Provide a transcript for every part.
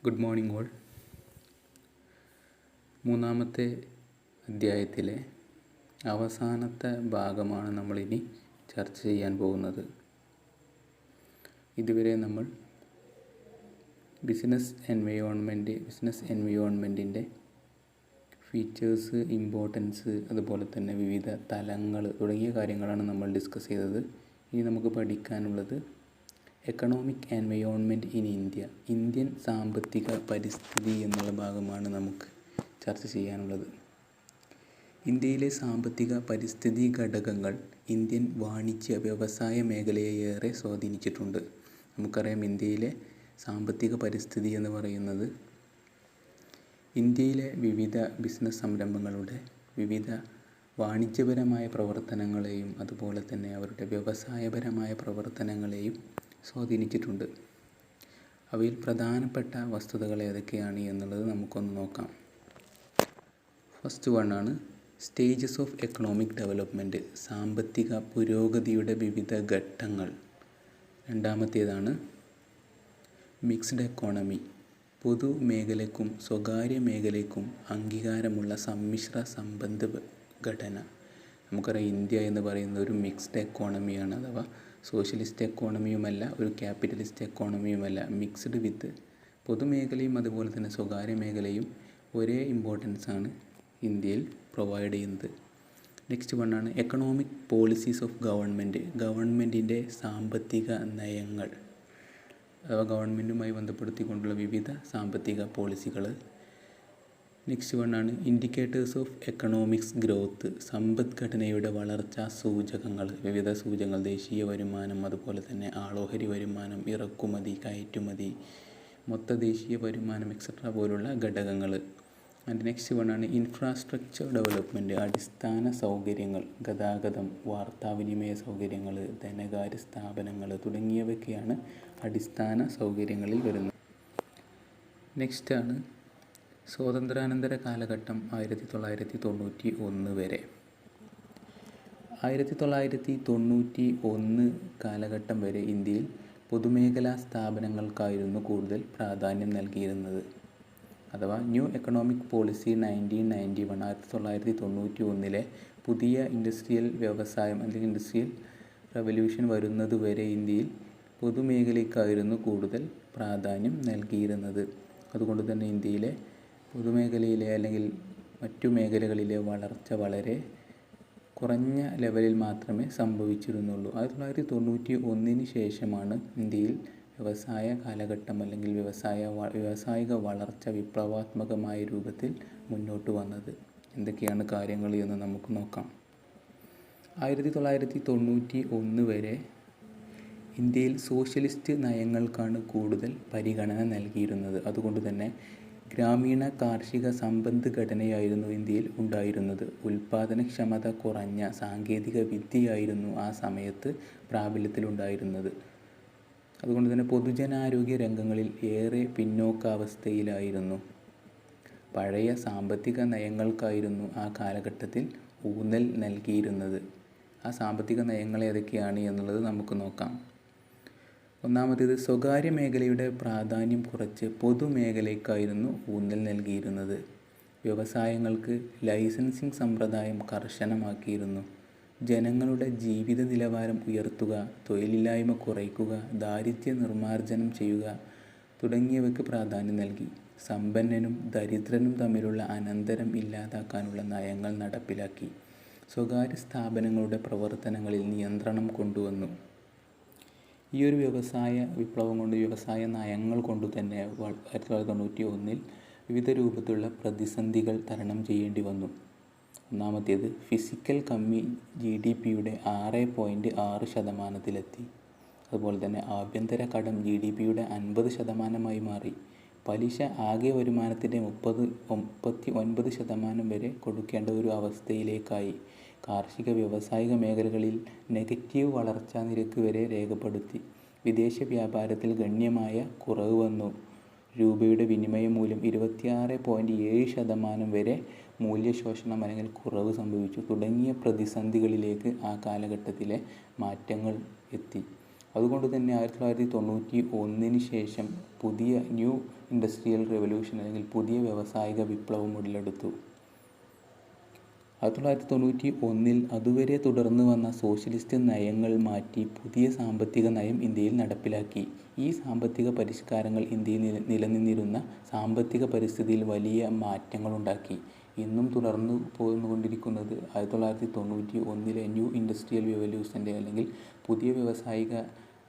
Good morning all. മൂന്നാമത്തെ അധ്യായത്തിലെ അവസാനത്തെ ഭാഗമാണ് നമ്മളിനി ചർച്ച ചെയ്യാൻ പോകുന്നത്. ഇതുവരെ നമ്മൾ ബിസിനസ് എൻവയോൺമെൻറ്റിൻ്റെ ഫീച്ചേഴ്സ്, ഇമ്പോർട്ടൻസ്, അതുപോലെ തന്നെ വിവിധ തലങ്ങൾ തുടങ്ങിയ കാര്യങ്ങളാണ് നമ്മൾ ഡിസ്കസ് ചെയ്തത്. ഇനി നമുക്ക് പഠിക്കാനുള്ളത് എക്കണോമിക് എൻവയോൺമെൻറ്റ് ഇൻ ഇന്ത്യൻ സാമ്പത്തിക പരിസ്ഥിതി എന്നുള്ള ഭാഗമാണ് നമുക്ക് ചർച്ച ചെയ്യാനുള്ളത്. ഇന്ത്യയിലെ സാമ്പത്തിക പരിസ്ഥിതി ഘടകങ്ങൾ ഇന്ത്യൻ വാണിജ്യ വ്യവസായ മേഖലയെ ഏറെ സ്വാധീനിച്ചിട്ടുണ്ട്. നമുക്കറിയാം, ഇന്ത്യയിലെ സാമ്പത്തിക പരിസ്ഥിതി എന്ന് പറയുന്നത് ഇന്ത്യയിലെ വിവിധ ബിസിനസ് സംരംഭങ്ങളുടെ വിവിധ വാണിജ്യപരമായ പ്രവർത്തനങ്ങളെയും അതുപോലെ തന്നെ അവരുടെ വ്യവസായപരമായ പ്രവർത്തനങ്ങളെയും സ്വാധീനിച്ചിട്ടുണ്ട്. അവയിൽ പ്രധാനപ്പെട്ട വസ്തുതകൾ ഏതൊക്കെയാണ് എന്നുള്ളത് നമുക്കൊന്ന് നോക്കാം. ഫസ്റ്റ് വണ്ണാണ് സ്റ്റേജസ് ഓഫ് എക്കണോമിക് ഡെവലപ്മെൻറ്റ്, സാമ്പത്തിക പുരോഗതിയുടെ വിവിധ ഘട്ടങ്ങൾ. രണ്ടാമത്തേതാണ് മിക്സ്ഡ് എക്കോണമി, പൊതുമേഖലയ്ക്കും സ്വകാര്യ മേഖലയ്ക്കും അംഗീകാരമുള്ള സമ്മിശ്ര സമ്പദ് ഘടന. നമുക്കറിയാം, ഇന്ത്യ എന്ന് പറയുന്നത് ഒരു മിക്സ്ഡ് എക്കോണമിയാണ്. അഥവാ സോഷ്യലിസ്റ്റ് എക്കോണമിയുമല്ല, ഒരു ക്യാപിറ്റലിസ്റ്റ് എക്കോണമിയുമല്ല, മിക്സ്ഡ് വിത്ത് പൊതുമേഖലയും അതുപോലെ തന്നെ സ്വകാര്യ മേഖലയും ഒരേ ഇമ്പോർട്ടൻസാണ് ഇന്ത്യയിൽ പ്രൊവൈഡ് ചെയ്യുന്നത്. നെക്സ്റ്റ് വണ്ണാണ് എക്കണോമിക് പോളിസീസ് ഓഫ് ഗവൺമെൻറ്റിൻ്റെ സാമ്പത്തിക നയങ്ങൾ, അഥവാ ഗവൺമെൻറ്റുമായി ബന്ധപ്പെടുത്തിക്കൊണ്ടുള്ള വിവിധ സാമ്പത്തിക പോളിസികൾ. നെക്സ്റ്റ് വണ്ണാണ് ഇൻഡിക്കേറ്റേഴ്സ് ഓഫ് എക്കണോമിക്സ് ഗ്രോത്ത്, സമ്പദ്ഘടനയുടെ വളർച്ചാ സൂചകങ്ങൾ, വിവിധ സൂചകങ്ങൾ, ദേശീയ വരുമാനം, അതുപോലെ തന്നെ ആളോഹരി വരുമാനം, ഇറക്കുമതി, കയറ്റുമതി, മൊത്ത ദേശീയ വരുമാനം എക്സെട്ര പോലുള്ള ഘടകങ്ങൾ. ആൻഡ് നെക്സ്റ്റ് വണ്ണാണ് ഇൻഫ്രാസ്ട്രക്ചർ ഡെവലപ്മെൻറ്റ്, അടിസ്ഥാന സൗകര്യങ്ങൾ, ഗതാഗതം, വാർത്താവിനിമയ സൗകര്യങ്ങൾ, ധനകാര്യ സ്ഥാപനങ്ങൾ തുടങ്ങിയവയൊക്കെയാണ് അടിസ്ഥാന സൗകര്യങ്ങളിൽ വരുന്നത്. നെക്സ്റ്റാണ് സ്വാതന്ത്ര്യാനന്തര കാലഘട്ടം 1991 വരെ. 1991 കാലഘട്ടം വരെ ഇന്ത്യയിൽ പൊതുമേഖലാ സ്ഥാപനങ്ങൾക്കായിരുന്നു കൂടുതൽ പ്രാധാന്യം നൽകിയിരുന്നത്. അഥവാ ന്യൂ എക്കണോമിക് പോളിസി 1991 പുതിയ ഇൻഡസ്ട്രിയൽ വ്യവസായം അല്ലെങ്കിൽ ഇൻഡസ്ട്രിയൽ റവല്യൂഷൻ വരുന്നത് വരെ ഇന്ത്യയിൽ പൊതുമേഖലയ്ക്കായിരുന്നു കൂടുതൽ പ്രാധാന്യം നൽകിയിരുന്നത്. അതുകൊണ്ട് തന്നെ ഇന്ത്യയിലെ പൊതുമേഖലയിലെ അല്ലെങ്കിൽ മറ്റു മേഖലകളിലെ വളർച്ച വളരെ കുറഞ്ഞ ലെവലിൽ മാത്രമേ സംഭവിച്ചിരുന്നുള്ളൂ. 1991 ശേഷമാണ് ഇന്ത്യയിൽ വ്യവസായ കാലഘട്ടം അല്ലെങ്കിൽ വ്യാവസായിക വളർച്ച വിപ്ലവാത്മകമായ രൂപത്തിൽ മുന്നോട്ട് വന്നത്. എന്തൊക്കെയാണ് കാര്യങ്ങൾ എന്ന് നമുക്ക് നോക്കാം. 1991 വരെ ഇന്ത്യയിൽ സോഷ്യലിസ്റ്റ് നയങ്ങൾക്കാണ് കൂടുതൽ പരിഗണന നൽകിയിരുന്നത്. അതുകൊണ്ട് തന്നെ ഗ്രാമീണ കാർഷിക സമ്പദ് ഘടനയായിരുന്നു ഇന്ത്യയിൽ ഉണ്ടായിരുന്നത്. ഉൽപാദനക്ഷമത കുറഞ്ഞ സാങ്കേതിക വിദ്യയായിരുന്നു ആ സമയത്ത് പ്രാബല്യത്തിലുണ്ടായിരുന്നത്. അതുകൊണ്ട് തന്നെ പൊതുജനാരോഗ്യ രംഗങ്ങളിൽ ഏറെ പിന്നോക്കാവസ്ഥയിലായിരുന്നു. പഴയ സാമ്പത്തിക നയങ്ങൾക്കായിരുന്നു ആ കാലഘട്ടത്തിൽ ഊന്നൽ നൽകിയിരുന്നത്. ആ സാമ്പത്തിക നയങ്ങൾ ഏതൊക്കെയാണ് എന്നുള്ളത് നമുക്ക് നോക്കാം. ഒന്നാമത്തേത് സ്വകാര്യ മേഖലയുടെ പ്രാധാന്യം കുറച്ച് പൊതുമേഖലയ്ക്കായിരുന്നു ഊന്നൽ നൽകിയിരുന്നത്. വ്യവസായങ്ങൾക്ക് ലൈസൻസിംഗ് സമ്പ്രദായം കർശനമാക്കിയിരുന്നു. ജനങ്ങളുടെ ജീവിത നിലവാരം ഉയർത്തുക, തൊഴിലില്ലായ്മ കുറയ്ക്കുക, ദാരിദ്ര്യ നിർമ്മാർജ്ജനം ചെയ്യുക തുടങ്ങിയവയ്ക്ക് പ്രാധാന്യം നൽകി. സമ്പന്നനും ദരിദ്രനും തമ്മിലുള്ള അനന്തരം ഇല്ലാതാക്കാനുള്ള നയങ്ങൾ നടപ്പിലാക്കി. സ്വകാര്യ സ്ഥാപനങ്ങളുടെ പ്രവർത്തനങ്ങളിൽ നിയന്ത്രണം കൊണ്ടുവന്നു. ഈ ഒരു വ്യവസായ വിപ്ലവം കൊണ്ട്, വ്യവസായ നയങ്ങൾ കൊണ്ട് തന്നെ 1991 വിവിധ രൂപത്തിലുള്ള പ്രതിസന്ധികൾ തരണം ചെയ്യേണ്ടി വന്നു. ഒന്നാമത്തേത് ഫിസിക്കൽ കമ്മി GDPയുടെ 6.6%. അതുപോലെ തന്നെ ആഭ്യന്തര കടം GDPയുടെ 50% മാറി. പലിശ ആകെ വരുമാനത്തിൻ്റെ 39% വരെ കൊടുക്കേണ്ട ഒരു അവസ്ഥയിലേക്കായി. കാർഷിക വ്യാവസായിക മേഖലകളിൽ നെഗറ്റീവ് വളർച്ചാ നിരക്ക് വരെ രേഖപ്പെടുത്തി. വിദേശ വ്യാപാരത്തിൽ ഗണ്യമായ കുറവ് വന്നു. രൂപയുടെ വിനിമയ മൂല്യം 26.7% വരെ മൂല്യശോഷണം അല്ലെങ്കിൽ കുറവ് സംഭവിച്ചു. തുടങ്ങിയ പ്രതിസന്ധികളിലേക്ക് ആ കാലഘട്ടത്തിലെ മാറ്റങ്ങൾ എത്തി. അതുകൊണ്ട് തന്നെ 1991 ശേഷം പുതിയ ന്യൂ ഇൻഡസ്ട്രിയൽ റെവല്യൂഷൻ അല്ലെങ്കിൽ പുതിയ വ്യാവസായിക വിപ്ലവം ഉടലെടുത്തു. 1991 അതുവരെ തുടർന്നു വന്ന സോഷ്യലിസ്റ്റ് നയങ്ങൾ മാറ്റി പുതിയ സാമ്പത്തിക നയം ഇന്ത്യയിൽ നടപ്പിലാക്കി. ഈ സാമ്പത്തിക പരിഷ്കാരങ്ങൾ ഇന്ത്യയിൽ നിലനിന്നിരുന്ന സാമ്പത്തിക പരിസ്ഥിതിയിൽ വലിയ മാറ്റങ്ങളുണ്ടാക്കി. ഇന്നും തുടർന്നു പോന്നുകൊണ്ടിരിക്കുന്നത് 1991 ന്യൂ ഇൻഡസ്ട്രിയൽ റെവല്യൂഷൻ്റെ അല്ലെങ്കിൽ പുതിയ വ്യാവസായിക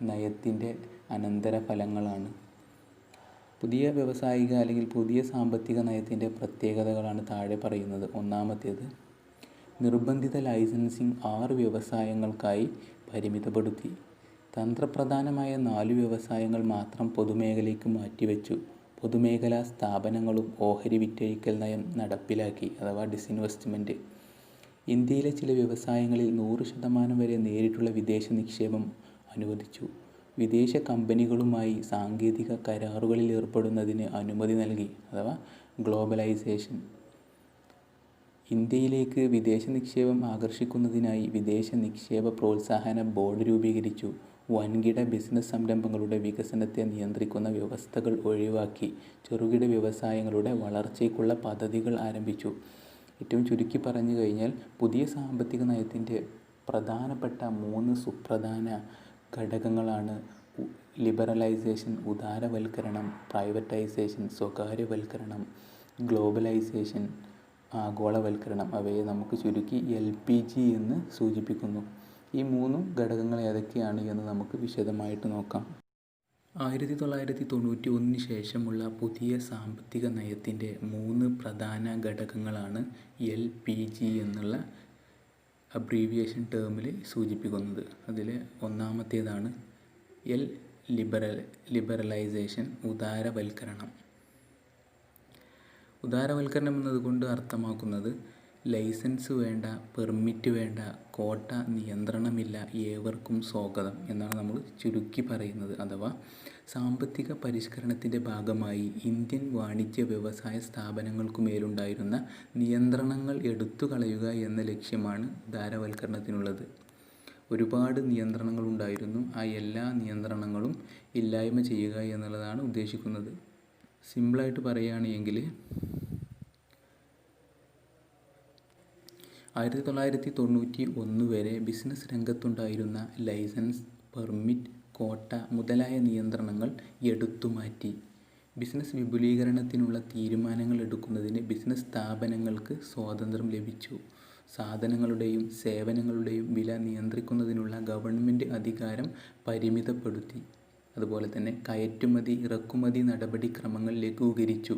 നയത്തിൻ്റെ അനന്തരഫലങ്ങളാണ്. പുതിയ വ്യാവസായിക അല്ലെങ്കിൽ പുതിയ സാമ്പത്തിക നയത്തിൻ്റെ പ്രത്യേകതകളാണ് താഴെ പറയുന്നത്. ഒന്നാമത്തേത്, നിർബന്ധിത ലൈസൻസിങ് 6 വ്യവസായങ്ങൾക്കായി പരിമിതപ്പെടുത്തി. തന്ത്രപ്രധാനമായ 4 വ്യവസായങ്ങൾ മാത്രം പൊതുമേഖലയ്ക്ക് മാറ്റിവെച്ചു. പൊതുമേഖലാ സ്ഥാപനങ്ങളും ഓഹരി വിറ്റഴിക്കൽ നയം നടപ്പിലാക്കി, അഥവാ ഡിസ്ഇൻവെസ്റ്റ്മെൻറ്റ്. ഇന്ത്യയിലെ ചില വ്യവസായങ്ങളിൽ 100% വരെ നേരിട്ടുള്ള വിദേശ നിക്ഷേപം അനുവദിച്ചു. വിദേശ കമ്പനികളുമായി സാങ്കേതിക കരാറുകളിൽ ഏർപ്പെടുന്നതിന് അനുമതി നൽകി, അഥവാ ഗ്ലോബലൈസേഷൻ. ഇന്ത്യയിലേക്ക് വിദേശ നിക്ഷേപം ആകർഷിക്കുന്നതിനായി വിദേശ നിക്ഷേപ പ്രോത്സാഹന ബോർഡ് രൂപീകരിച്ചു. വൻകിട ബിസിനസ് സംരംഭങ്ങളുടെ വികസനത്തെ നിയന്ത്രിക്കുന്ന വ്യവസ്ഥകൾ ഒഴിവാക്കി. ചെറുകിട വ്യവസായങ്ങളുടെ വളർച്ചയ്ക്കുള്ള പദ്ധതികൾ ആരംഭിച്ചു. ഏറ്റവും ചുരുക്കി പറഞ്ഞു കഴിഞ്ഞാൽ പുതിയ സാമ്പത്തിക നയത്തിൻ്റെ പ്രധാനപ്പെട്ട 3 സുപ്രധാന ഘടകങ്ങളാണ് ലിബറലൈസേഷൻ, ഉദാരവൽക്കരണം, പ്രൈവറ്റൈസേഷൻ, സ്വകാര്യവൽക്കരണം, ഗ്ലോബലൈസേഷൻ, ആഗോളവൽക്കരണം. അവയെ നമുക്ക് ചുരുക്കി LPG എന്ന് സൂചിപ്പിക്കുന്നു. ഈ 3 ഘടകങ്ങൾ ഏതൊക്കെയാണ് എന്ന് നമുക്ക് വിശദമായിട്ട് നോക്കാം. 1991 ശേഷമുള്ള പുതിയ സാമ്പത്തിക നയത്തിൻ്റെ 3 പ്രധാന ഘടകങ്ങളാണ് LPG എന്നുള്ള അബ്രീവിയേഷൻ ടേമിൽ സൂചിപ്പിക്കുന്നത്. അതിൽ ഒന്നാമത്തേതാണ് ലിബറലൈസേഷൻ, ഉദാരവൽക്കരണം. ഉദാരവൽക്കരണം എന്നതുകൊണ്ട് അർത്ഥമാക്കുന്നത് ലൈസൻസ് വേണ്ട, പെർമിറ്റ് വേണ്ട, കോട്ട നിയന്ത്രണമില്ല, ഏവർക്കും സ്വാഗതം എന്നാണ് നമ്മൾ ചുരുക്കി പറയുന്നത്. അഥവാ സാമ്പത്തിക പരിഷ്കരണത്തിൻ്റെ ഭാഗമായി ഇന്ത്യൻ വാണിജ്യ വ്യവസായ സ്ഥാപനങ്ങൾക്കു മേലുണ്ടായിരുന്ന നിയന്ത്രണങ്ങൾ എടുത്തു കളയുക എന്ന ലക്ഷ്യമാണ് ഉദാരവൽക്കരണത്തിനുള്ളത്. ഒരുപാട് നിയന്ത്രണങ്ങളുണ്ടായിരുന്നു. ആ എല്ലാ നിയന്ത്രണങ്ങളും ഇല്ലായ്മ ചെയ്യുക എന്നുള്ളതാണ് ഉദ്ദേശിക്കുന്നത്. സിമ്പിളായിട്ട് പറയുകയാണെങ്കിൽ 1991 വരെ ബിസിനസ് രംഗത്തുണ്ടായിരുന്ന ലൈസൻസ്, പെർമിറ്റ്, കോട്ട മുതലായ നിയന്ത്രണങ്ങൾ എടുത്തുമാറ്റി. ബിസിനസ് വിപുലീകരണത്തിനുള്ള തീരുമാനങ്ങൾ എടുക്കുന്നതിന് ബിസിനസ് സ്ഥാപനങ്ങൾക്ക് സ്വാതന്ത്ര്യം ലഭിച്ചു. സാധനങ്ങളുടെയും സേവനങ്ങളുടെയും വില നിയന്ത്രിക്കുന്നതിനുള്ള ഗവൺമെൻറ് അധികാരം പരിമിതപ്പെടുത്തി. അതുപോലെ തന്നെ കയറ്റുമതി, ഇറക്കുമതി നടപടിക്രമങ്ങൾ ലഘൂകരിച്ചു.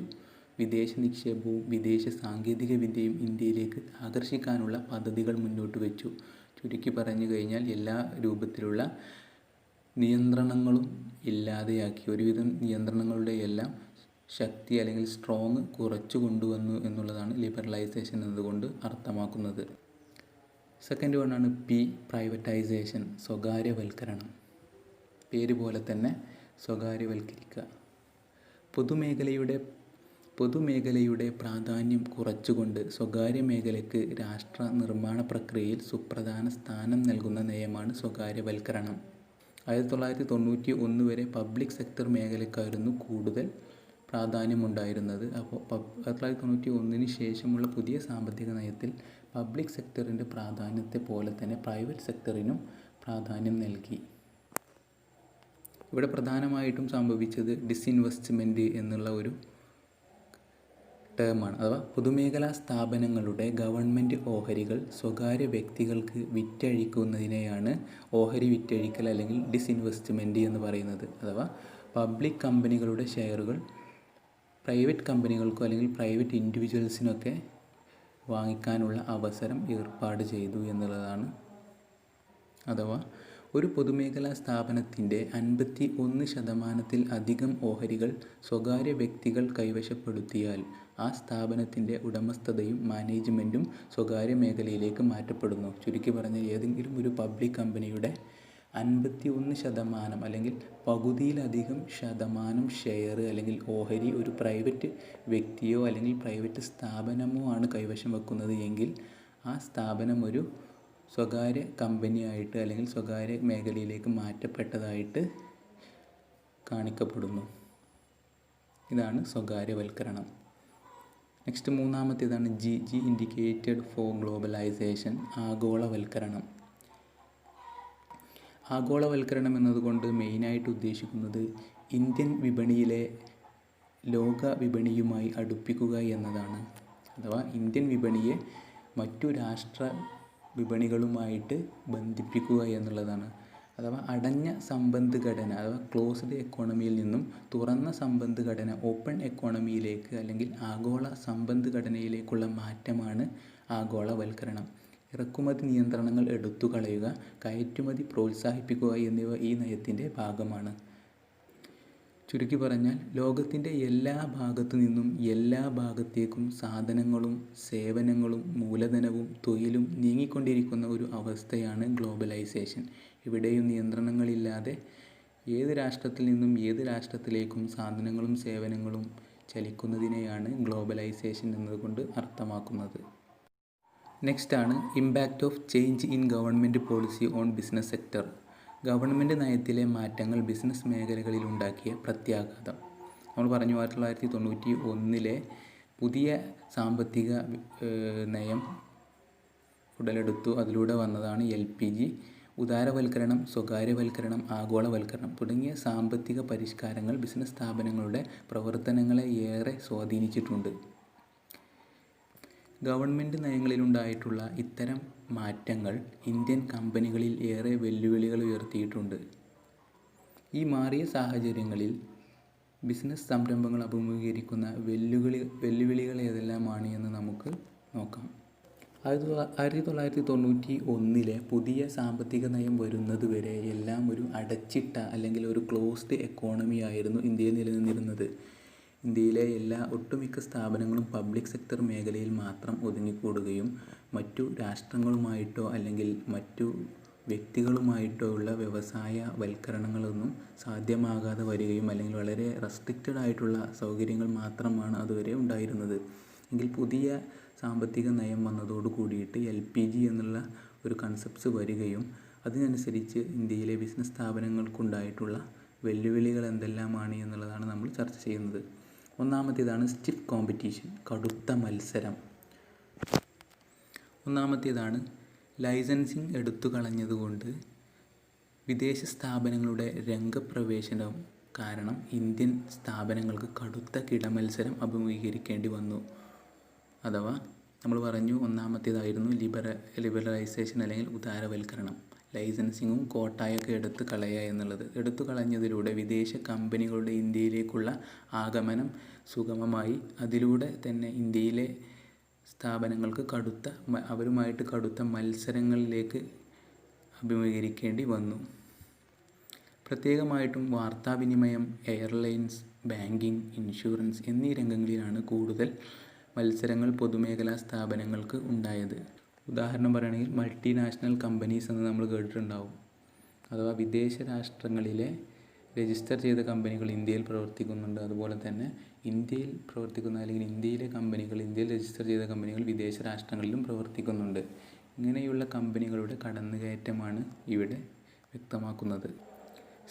വിദേശ നിക്ഷേപവും വിദേശ സാങ്കേതിക വിദ്യയും ഇന്ത്യയിലേക്ക് ആകർഷിക്കാനുള്ള പദ്ധതികൾ മുന്നോട്ട് വെച്ചു. ചുരുക്കി പറഞ്ഞു കഴിഞ്ഞാൽ എല്ലാ രൂപത്തിലുള്ള നിയന്ത്രണങ്ങളും ഇല്ലാതെയാക്കി. ഒരുവിധം നിയന്ത്രണങ്ങളുടെ എല്ലാം ശക്തി അല്ലെങ്കിൽ സ്ട്രോങ് കുറച്ചു കൊണ്ടുവന്നു എന്നുള്ളതാണ് ലിബറലൈസേഷൻ എന്നതുകൊണ്ട് അർത്ഥമാക്കുന്നത്. സെക്കൻഡ് വണ്ണാണ് പ്രൈവറ്റൈസേഷൻ, സ്വകാര്യവൽക്കരണം. പേര് പോലെ തന്നെ സ്വകാര്യവൽക്കരിക്കുക. പൊതുമേഖലയുടെ പ്രാധാന്യം കുറച്ചുകൊണ്ട് സ്വകാര്യ മേഖലയ്ക്ക് രാഷ്ട്ര നിർമ്മാണ പ്രക്രിയയിൽ സുപ്രധാന സ്ഥാനം നൽകുന്ന നയമാണ് സ്വകാര്യവൽക്കരണം. 1991 വരെ പബ്ലിക് സെക്ടർ മേഖലയ്ക്കായിരുന്നു കൂടുതൽ പ്രാധാന്യമുണ്ടായിരുന്നത്. അപ്പോൾ 1991 ശേഷമുള്ള പുതിയ സാമ്പത്തിക നയത്തിൽ പബ്ലിക് സെക്ടറിൻ്റെ പ്രാധാന്യത്തെ പോലെ തന്നെ പ്രൈവറ്റ് സെക്ടറിനും പ്രാധാന്യം നൽകി. ഇവിടെ പ്രധാനമായിട്ടും സംഭവിച്ചത് ഡിസ്ഇൻവെസ്റ്റ്മെൻറ്റ് എന്നുള്ള ഒരു ടേമാണ്. അഥവാ പൊതുമേഖലാ സ്ഥാപനങ്ങളുടെ ഗവൺമെൻറ് ഓഹരികൾ സ്വകാര്യ വ്യക്തികൾക്ക് വിറ്റഴിക്കുന്നതിനെയാണ് ഓഹരി വിറ്റഴിക്കൽ അല്ലെങ്കിൽ ഡിസ്ഇൻവെസ്റ്റ്മെൻറ്റ് എന്ന് പറയുന്നത്. അഥവാ പബ്ലിക് കമ്പനികളുടെ ഷെയറുകൾ പ്രൈവറ്റ് കമ്പനികൾക്കോ അല്ലെങ്കിൽ പ്രൈവറ്റ് ഇൻഡിവിജ്വൽസിനൊക്കെ വാങ്ങിക്കാനുള്ള അവസരം ഏർപ്പാട് ചെയ്തു എന്നുള്ളതാണ്. അഥവാ ഒരു പൊതുമേഖലാ സ്ഥാപനത്തിൻ്റെ 51% അധികം ഓഹരികൾ സ്വകാര്യ വ്യക്തികൾ കൈവശപ്പെടുത്തിയാൽ ആ സ്ഥാപനത്തിൻ്റെ ഉടമസ്ഥതയും മാനേജ്മെൻറ്റും സ്വകാര്യ മേഖലയിലേക്ക് മാറ്റപ്പെടുന്നു. ചുരുക്കി പറഞ്ഞാൽ ഏതെങ്കിലും ഒരു പബ്ലിക് കമ്പനിയുടെ 51% അല്ലെങ്കിൽ പകുതിയിലധികം ശതമാനം ഷെയർ അല്ലെങ്കിൽ ഓഹരി ഒരു പ്രൈവറ്റ് വ്യക്തിയോ അല്ലെങ്കിൽ പ്രൈവറ്റ് സ്ഥാപനമോ ആണ് കൈവശം വെക്കുന്നത് എങ്കിൽ ആ സ്ഥാപനം ഒരു സ്വകാര്യ കമ്പനിയായിട്ട് അല്ലെങ്കിൽ സ്വകാര്യ മേഖലയിലേക്ക് മാറ്റപ്പെട്ടതായിട്ട് കാണിക്കപ്പെടുന്നു. ഇതാണ് സ്വകാര്യവൽക്കരണം. നെക്സ്റ്റ് മൂന്നാമത്തേതാണ് ജി ഇൻഡിക്കേറ്റഡ് ഫോർ ഗ്ലോബലൈസേഷൻ, ആഗോളവൽക്കരണം. ആഗോളവൽക്കരണം എന്നതുകൊണ്ട് മെയിനായിട്ട് ഉദ്ദേശിക്കുന്നത് ഇന്ത്യൻ വിപണിയിലെ ലോക വിപണിയുമായി അടുപ്പിക്കുക എന്നതാണ്. അഥവാ ഇന്ത്യൻ വിപണിയെ മറ്റു രാഷ്ട്ര വിപണികളുമായിട്ട് ബന്ധിപ്പിക്കുക എന്നുള്ളതാണ്. അഥവാ അടഞ്ഞ സമ്പദ്ഘടന അഥവാ ക്ലോസ്ഡ് എക്കോണമിയിൽ നിന്നും തുറന്ന സമ്പദ്ഘടന ഓപ്പൺ എക്കോണമിയിലേക്ക് അല്ലെങ്കിൽ ആഗോള സമ്പദ്ഘടനയിലേക്കുള്ള മാറ്റമാണ് ആഗോളവൽക്കരണം. ഇറക്കുമതി നിയന്ത്രണങ്ങൾ എടുത്തു കളയുക, കയറ്റുമതി പ്രോത്സാഹിപ്പിക്കുക എന്നിവ ഈ നയത്തിൻ്റെ ഭാഗമാണ്. ചുരുക്കി പറഞ്ഞാൽ ലോകത്തിൻ്റെ എല്ലാ ഭാഗത്തു നിന്നും എല്ലാ ഭാഗത്തേക്കും സാധനങ്ങളും സേവനങ്ങളും മൂലധനവും തൊഴിലും നീങ്ങിക്കൊണ്ടിരിക്കുന്ന ഒരു അവസ്ഥയാണ് ഗ്ലോബലൈസേഷൻ. ഇവിടെയും നിയന്ത്രണങ്ങളില്ലാതെ ഏത് രാഷ്ട്രത്തിൽ നിന്നും ഏത് രാഷ്ട്രത്തിലേക്കും സാധനങ്ങളും സേവനങ്ങളും ചലിക്കുന്നതിനെയാണ് ഗ്ലോബലൈസേഷൻ എന്നതുകൊണ്ട് അർത്ഥമാക്കുന്നത്. നെക്സ്റ്റാണ് impact of change in government policy on business sector. Government നയത്തിലെ മാറ്റങ്ങൾ ബിസിനസ് മേഖലകളിൽ ഉണ്ടാക്കിയ പ്രത്യാഘാതം. നമ്മൾ പറഞ്ഞു 1991 പുതിയ സാമ്പത്തിക നയം ഉടലെടുത്തു. അതിലൂടെ വന്നതാണ് LPG. ഉദാരവൽക്കരണം, സ്വകാര്യവൽക്കരണം, ആഗോളവൽക്കരണം തുടങ്ങിയ സാമ്പത്തിക പരിഷ്കാരങ്ങൾ ബിസിനസ് സ്ഥാപനങ്ങളുടെ പ്രവർത്തനങ്ങളെ ഏറെ സ്വാധീനിച്ചിട്ടുണ്ട്. ഗവൺമെൻറ് നയങ്ങളിലുണ്ടായിട്ടുള്ള ഇത്തരം മാറ്റങ്ങൾ ഇന്ത്യൻ കമ്പനികളിൽ ഏറെ വെല്ലുവിളികൾ ഉയർത്തിയിട്ടുണ്ട്. ഈ മാറിയ സാഹചര്യങ്ങളിൽ ബിസിനസ് സംരംഭങ്ങൾ അഭിമുഖീകരിക്കുന്ന വെല്ലുവിളികൾ ഏതെല്ലാമാണ് എന്ന് നമുക്ക് നോക്കാം. 1991 പുതിയ സാമ്പത്തിക നയം വരുന്നത് വരെ എല്ലാം ഒരു അടച്ചിട്ട അല്ലെങ്കിൽ ഒരു ക്ലോസ്ഡ് എക്കോണമി ആയിരുന്നു ഇന്ത്യയിൽ നിലനിന്നിരുന്നത്. ഇന്ത്യയിലെ ഒട്ടുമിക്ക സ്ഥാപനങ്ങളും പബ്ലിക് സെക്ടർ മേഖലയിൽ മാത്രം ഒതുങ്ങിക്കൂടുകയും മറ്റു രാഷ്ട്രങ്ങളുമായിട്ടോ അല്ലെങ്കിൽ മറ്റു വ്യക്തികളുമായിട്ടോ ഉള്ള വ്യവസായ വൽക്കരണങ്ങളൊന്നും സാധ്യമാകാതെ വരികയും അല്ലെങ്കിൽ വളരെ റെസ്ട്രിക്റ്റഡ് ആയിട്ടുള്ള സൗകര്യങ്ങൾ മാത്രമാണ് അതുവരെ ഉണ്ടായിരുന്നത്. എങ്കിൽ പുതിയ സാമ്പത്തിക നയം വന്നതോട് കൂടിയിട്ട് LPG എന്നുള്ള ഒരു കൺസെപ്റ്റ്സ് വരികയും അതിനനുസരിച്ച് ഇന്ത്യയിലെ ബിസിനസ് സ്ഥാപനങ്ങൾക്കുണ്ടായിട്ടുള്ള വെല്ലുവിളികൾ എന്തെല്ലാമാണ് എന്നുള്ളതാണ് നമ്മൾ ചർച്ച ചെയ്യുന്നത്. ഒന്നാമത്തേതാണ് സ്റ്റിഫ് കോമ്പറ്റീഷൻ, കടുത്ത മത്സരം. ഒന്നാമത്തേതാണ് ലൈസൻസിങ് എടുത്തു കളഞ്ഞതുകൊണ്ട് വിദേശ സ്ഥാപനങ്ങളുടെ രംഗപ്രവേശനം കാരണം ഇന്ത്യൻ സ്ഥാപനങ്ങൾക്ക് കടുത്ത കിടമത്സരം അഭിമുഖീകരിക്കേണ്ടി വന്നു. അഥവാ നമ്മൾ പറഞ്ഞു ഒന്നാമത്തേതായിരുന്നു ലിബറലൈസേഷൻ അല്ലെങ്കിൽ ഉദാരവൽക്കരണം. ലൈസൻസിങ്ങും കോട്ടായൊക്കെ എടുത്തു കളയുക എന്നുള്ളത്. എടുത്തു കളഞ്ഞതിലൂടെ വിദേശ കമ്പനികളുടെ ഇന്ത്യയിലേക്കുള്ള ആഗമനം സുഗമമായി. അതിലൂടെ തന്നെ ഇന്ത്യയിലെ സ്ഥാപനങ്ങൾക്ക് അവരുമായിട്ട് കടുത്ത മത്സരങ്ങളിലേക്ക് അഭിമുഖീകരിക്കേണ്ടി വന്നു. പ്രത്യേകമായിട്ടും വാർത്താവിനിമയം, എയർലൈൻസ്, ബാങ്കിങ്, ഇൻഷുറൻസ് എന്നീ രംഗങ്ങളിലാണ് കൂടുതൽ മത്സരങ്ങൾ പൊതുമേഖലാ സ്ഥാപനങ്ങൾക്ക് ഉണ്ടായത്. ഉദാഹരണം പറയുകയാണെങ്കിൽ മൾട്ടിനാഷണൽ കമ്പനീസ് എന്ന് നമ്മൾ കേട്ടിട്ടുണ്ടാവും. അഥവാ വിദേശ രാഷ്ട്രങ്ങളിലെ രജിസ്റ്റർ ചെയ്ത കമ്പനികൾ ഇന്ത്യയിൽ പ്രവർത്തിക്കുന്നുണ്ട്. അതുപോലെ തന്നെ ഇന്ത്യയിൽ പ്രവർത്തിക്കുന്ന അല്ലെങ്കിൽ ഇന്ത്യയിലെ കമ്പനികൾ, ഇന്ത്യയിൽ രജിസ്റ്റർ ചെയ്ത കമ്പനികൾ വിദേശ രാഷ്ട്രങ്ങളിലും പ്രവർത്തിക്കുന്നുണ്ട്. ഇങ്ങനെയുള്ള കമ്പനികളുടെ കടന്നുകയറ്റമാണ് ഇവിടെ വ്യക്തമാക്കുന്നത്.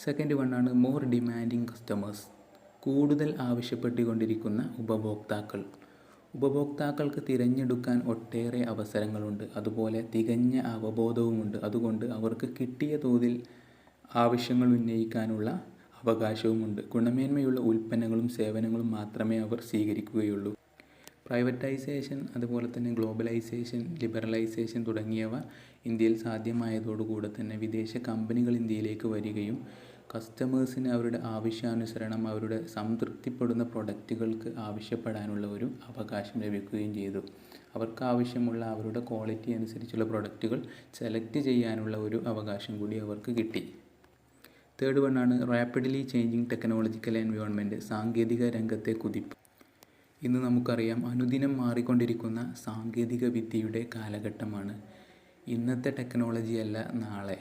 സെക്കൻഡ് വണ്ണാണ് മോർ ഡിമാൻഡിങ് കസ്റ്റമേഴ്സ്, കൂടുതൽ ആവശ്യപ്പെട്ടുകൊണ്ടിരിക്കുന്ന ഉപഭോക്താക്കൾ. ഉപഭോക്താക്കൾക്ക് തിരഞ്ഞെടുക്കാൻ ഒട്ടേറെ അവസരങ്ങളുണ്ട്, അതുപോലെ തികഞ്ഞ അവബോധവുമുണ്ട്. അതുകൊണ്ട് അവർക്ക് കിട്ടിയ തോതിൽ ആവശ്യങ്ങൾ ഉന്നയിക്കാനുള്ള അവകാശവുമുണ്ട്. ഗുണമേന്മയുള്ള ഉൽപ്പന്നങ്ങളും സേവനങ്ങളും മാത്രമേ അവർ സ്വീകരിക്കുകയുള്ളൂ. പ്രൈവറ്റൈസേഷൻ, അതുപോലെ തന്നെ ഗ്ലോബലൈസേഷൻ, ലിബറലൈസേഷൻ തുടങ്ങിയവ ഇന്ത്യയിൽ സാധ്യമായതോടുകൂടെ തന്നെ വിദേശ കമ്പനികൾ ഇന്ത്യയിലേക്ക് വരികയും കസ്റ്റമേഴ്സിന് അവരുടെ ആവശ്യാനുസരണം അവരുടെ സംതൃപ്തിപ്പെടുന്ന പ്രൊഡക്റ്റുകൾക്ക് ആവശ്യപ്പെടാനുള്ള ഒരു അവകാശം ലഭിക്കുകയും ചെയ്തു. അവർക്ക് ആവശ്യമുള്ള അവരുടെ ക്വാളിറ്റി അനുസരിച്ചുള്ള പ്രൊഡക്റ്റുകൾ സെലക്ട് ചെയ്യാനുള്ള ഒരു അവകാശം കൂടി അവർക്ക് കിട്ടി. തേർഡ് വണ്ണാണ് റാപ്പിഡ്ലി ചേഞ്ചിങ് ടെക്നോളജിക്കൽ എൻവയോൺമെൻറ്റ്, സാങ്കേതിക രംഗത്തെ കുതിപ്പ്. ഇന്ന് നമുക്കറിയാം അനുദിനം മാറിക്കൊണ്ടിരിക്കുന്ന സാങ്കേതിക വിദ്യയുടെ കാലഘട്ടമാണ്. ഇന്നത്തെ ടെക്നോളജിയല്ല നാളെ.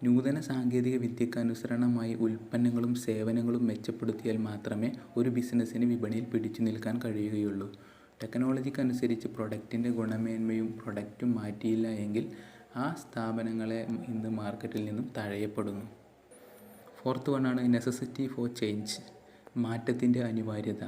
നൂതന സാങ്കേതിക വിദ്യയ്ക്ക് അനുസരണമായി ഉൽപ്പന്നങ്ങളും സേവനങ്ങളും മെച്ചപ്പെടുത്തിയാൽ മാത്രമേ ഒരു ബിസിനസ്സിന് വിപണിയിൽ പിടിച്ചു നിൽക്കാൻ കഴിയുകയുള്ളൂ. ടെക്നോളജിക്കനുസരിച്ച് പ്രൊഡക്റ്റിൻ്റെ ഗുണമേന്മയും പ്രൊഡക്റ്റും മാറ്റിയില്ല എങ്കിൽ ആ സ്ഥാപനങ്ങളെ ഇന്ന് മാർക്കറ്റിൽ നിന്നും തഴയപ്പെടുന്നു. ഫോർത്ത് വണ്ണാണ് നെസസിറ്റി ഫോർ ചേഞ്ച്, മാറ്റത്തിൻ്റെ അനിവാര്യത.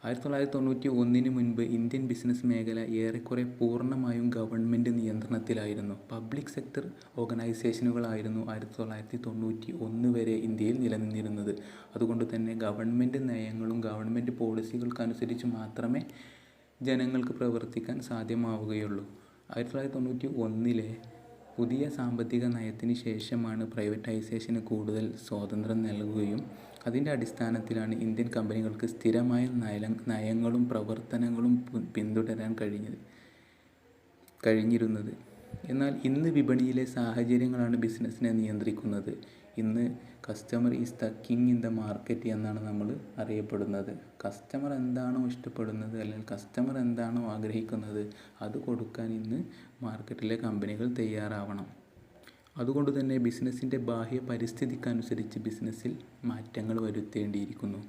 1991 മുൻപ് ഇന്ത്യൻ ബിസിനസ് മേഖല ഏറെക്കുറെ പൂർണ്ണമായും ഗവൺമെൻറ് നിയന്ത്രണത്തിലായിരുന്നു. പബ്ലിക് സെക്ടർ ഓർഗനൈസേഷനുകളായിരുന്നു 1991 വരെ ഇന്ത്യയിൽ നിലനിന്നിരുന്നത്. അതുകൊണ്ട് തന്നെ ഗവൺമെൻറ് നയങ്ങളും ഗവൺമെൻറ് പോളിസികൾക്കനുസരിച്ച് മാത്രമേ ജനങ്ങൾക്ക് പ്രവർത്തിക്കാൻ സാധ്യമാവുകയുള്ളൂ. 1991 പുതിയ സാമ്പത്തിക നയത്തിന് ശേഷമാണ് പ്രൈവറ്റൈസേഷന് കൂടുതൽ സ്വാതന്ത്ര്യം നൽകുകയും അതിൻ്റെ അടിസ്ഥാനത്തിലാണ് ഇന്ത്യൻ കമ്പനികൾക്ക് സ്ഥിരമായ നയങ്ങളും പ്രവർത്തനങ്ങളും പിന്തുടരാൻ കഴിഞ്ഞിരുന്നത്. എന്നാൽ ഇന്ന് വിപണിയിലെ സാഹചര്യങ്ങളാണ് ബിസിനസ്സിനെ നിയന്ത്രിക്കുന്നത്. ഇന്ന് customer is the king in the market എന്നാണ് നമ്മൾ അറിയപ്പെടുന്നത്. കസ്റ്റമർ എന്താണോ ഇഷ്ടപ്പെടുന്നത് അല്ലെങ്കിൽ കസ്റ്റമർ എന്താണോ ആഗ്രഹിക്കുന്നത് അത് കൊടുക്കാൻ ഇന്ന് മാർക്കറ്റിലെ കമ്പനികൾ തയ്യാറാവണം. അതുകൊണ്ട് തന്നെ ബിസിനസ്സിൻ്റെ ബാഹ്യ പരിസ്ഥിതിക്കനുസരിച്ച് ബിസിനസ്സിൽ മാറ്റങ്ങൾ വരുത്തേണ്ടിയിരിക്കുന്നു.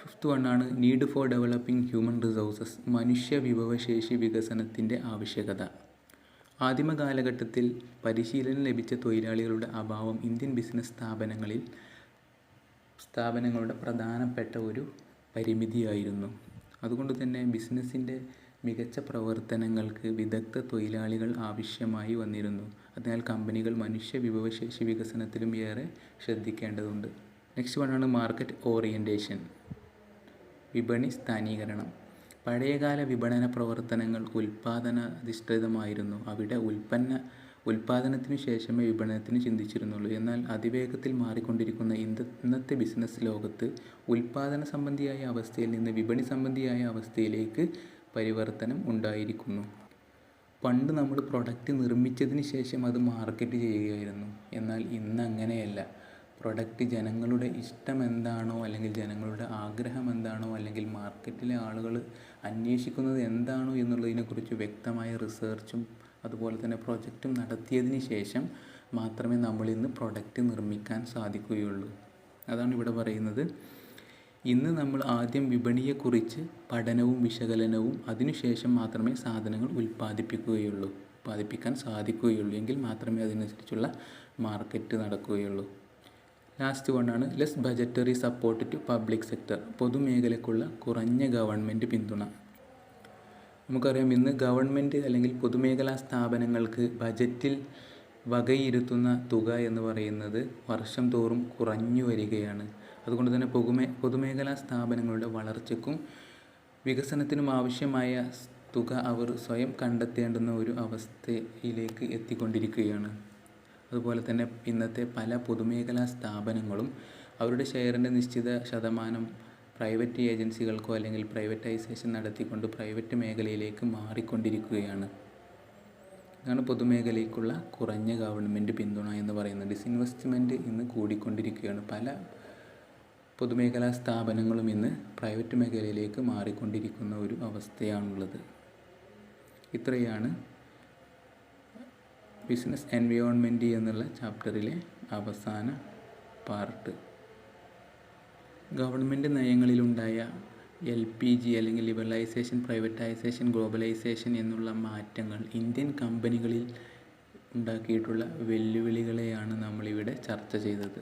ഫിഫ്ത്ത് വണ്ണാണ് need for developing human resources, മനുഷ്യ വിഭവശേഷി വികസനത്തിൻ്റെ ആവശ്യകത. ആദിമ കാലഘട്ടത്തിൽ പരിശീലനം ലഭിച്ച തൊഴിലാളികളുടെ അഭാവം ഇന്ത്യൻ ബിസിനസ് സ്ഥാപനങ്ങളുടെ പ്രധാനപ്പെട്ട ഒരു പരിമിതിയായിരുന്നു. അതുകൊണ്ട് തന്നെ ബിസിനസ്സിൻ്റെ മികച്ച പ്രവർത്തനങ്ങൾക്ക് വിദഗ്ധ തൊഴിലാളികൾ ആവശ്യമായി വന്നിരുന്നു. അതിനാൽ കമ്പനികൾ മനുഷ്യ വിഭവശേഷി വികസനത്തിലും ഏറെ ശ്രദ്ധിക്കേണ്ടതുണ്ട്. നെക്സ്റ്റ് വണ്ണാണ് മാർക്കറ്റ് ഓറിയൻറ്റേഷൻ, വിപണി സ്ഥാനീകരണം. പഴയകാല വിപണന പ്രവർത്തനങ്ങൾ ഉൽപ്പാദനാധിഷ്ഠിതമായിരുന്നു. അവിടെ ഉൽപ്പാദനത്തിനു ശേഷമേ വിപണനത്തിന് ചിന്തിച്ചിരുന്നുള്ളൂ. എന്നാൽ അതിവേഗത്തിൽ മാറിക്കൊണ്ടിരിക്കുന്ന ഇന്നത്തെ ബിസിനസ് ലോകത്ത് ഉൽപ്പാദന സംബന്ധിയായ അവസ്ഥയിൽ നിന്ന് വിപണി സംബന്ധിയായ അവസ്ഥയിലേക്ക് പരിവർത്തനം ഉണ്ടായിരിക്കുന്നു. പണ്ട് നമ്മൾ പ്രൊഡക്റ്റ് നിർമ്മിച്ചതിന് ശേഷം അത് മാർക്കറ്റ് ചെയ്യുകയായിരുന്നു. എന്നാൽ ഇന്ന് അങ്ങനെയല്ല. പ്രൊഡക്റ്റ് ജനങ്ങളുടെ ഇഷ്ടം എന്താണോ അല്ലെങ്കിൽ ജനങ്ങളുടെ ആഗ്രഹം എന്താണോ അല്ലെങ്കിൽ മാർക്കറ്റിലെ ആളുകൾ അന്വേഷിക്കുന്നത് എന്താണോ എന്നുള്ളതിനെക്കുറിച്ച് വ്യക്തമായ റിസർച്ചും അതുപോലെ തന്നെ പ്രൊജക്റ്റും നടത്തിയതിന് ശേഷം മാത്രമേ നമ്മളിന്ന് പ്രൊഡക്റ്റ് നിർമ്മിക്കാൻ സാധിക്കുകയുള്ളൂ. അതാണ് ഇവിടെ പറയുന്നത്. ഇന്ന് നമ്മൾ ആദ്യം വിപണിയെക്കുറിച്ച് പഠനവും വിശകലനവും അതിനുശേഷം മാത്രമേ സാധനങ്ങൾ ഉൽപ്പാദിപ്പിക്കാൻ സാധിക്കുകയുള്ളൂ. എങ്കിൽ മാത്രമേ അതിനനുസരിച്ചുള്ള മാർക്കറ്റ് നടക്കുകയുള്ളൂ. ലാസ്റ്റ് വണ്ണാണ് less budgetary support to public sector, പൊതുമേഖലയ്ക്കുള്ള കുറഞ്ഞ ഗവൺമെൻറ് പിന്തുണ. നമുക്കറിയാം ഇന്ന് ഗവൺമെൻറ് അല്ലെങ്കിൽ പൊതുമേഖലാ സ്ഥാപനങ്ങൾക്ക് ബജറ്റിൽ വകയിരുത്തുന്ന തുക എന്ന് പറയുന്നത് വർഷം തോറും കുറഞ്ഞു വരികയാണ്. അതുകൊണ്ട് തന്നെ പൊതുമേഖലാ സ്ഥാപനങ്ങളുടെ വളർച്ചയ്ക്കും വികസനത്തിനും ആവശ്യമായ തുക അവർ സ്വയം കണ്ടെത്തേണ്ടുന്ന ഒരു അവസ്ഥയിലേക്ക് എത്തിക്കൊണ്ടിരിക്കുകയാണ്. അതുപോലെ തന്നെ ഇന്നത്തെ പല പൊതുമേഖലാ സ്ഥാപനങ്ങളും അവരുടെ ഷെയറിൻ്റെ നിശ്ചിത ശതമാനം പ്രൈവറ്റ് ഏജൻസികൾക്കോ അല്ലെങ്കിൽ പ്രൈവറ്റൈസേഷൻ നടത്തിക്കൊണ്ട് പ്രൈവറ്റ് മേഖലയിലേക്ക് മാറിക്കൊണ്ടിരിക്കുകയാണ്. ഇതാണ് പൊതുമേഖലയ്ക്കുള്ള കുറഞ്ഞ ഗവൺമെൻറ് പിന്തുണ എന്ന് പറയുന്നത്. ഡിസ്ഇൻവെസ്റ്റ്മെൻറ്റ് ഇന്ന് കൂടിക്കൊണ്ടിരിക്കുകയാണ്. പല പൊതുമേഖലാ സ്ഥാപനങ്ങളും ഇന്ന് പ്രൈവറ്റ് മേഖലയിലേക്ക് മാറിക്കൊണ്ടിരിക്കുന്ന ഒരു അവസ്ഥയാണുള്ളത്. ഇത്രയാണ് ബിസിനസ് എൻവയോൺമെൻറ്റ് എന്നുള്ള ചാപ്റ്ററിലെ അവസാന പാർട്ട്. ഗവൺമെൻറ് നയങ്ങളിലുണ്ടായ LPG അല്ലെങ്കിൽ ലിബറലൈസേഷൻ, പ്രൈവറ്റൈസേഷൻ, ഗ്ലോബലൈസേഷൻ എന്നുള്ള മാറ്റങ്ങൾ ഇന്ത്യൻ കമ്പനികളിൽ ഉണ്ടാക്കിയിട്ടുള്ള വെല്ലുവിളികളെയാണ് നമ്മളിവിടെ ചർച്ച ചെയ്തത്.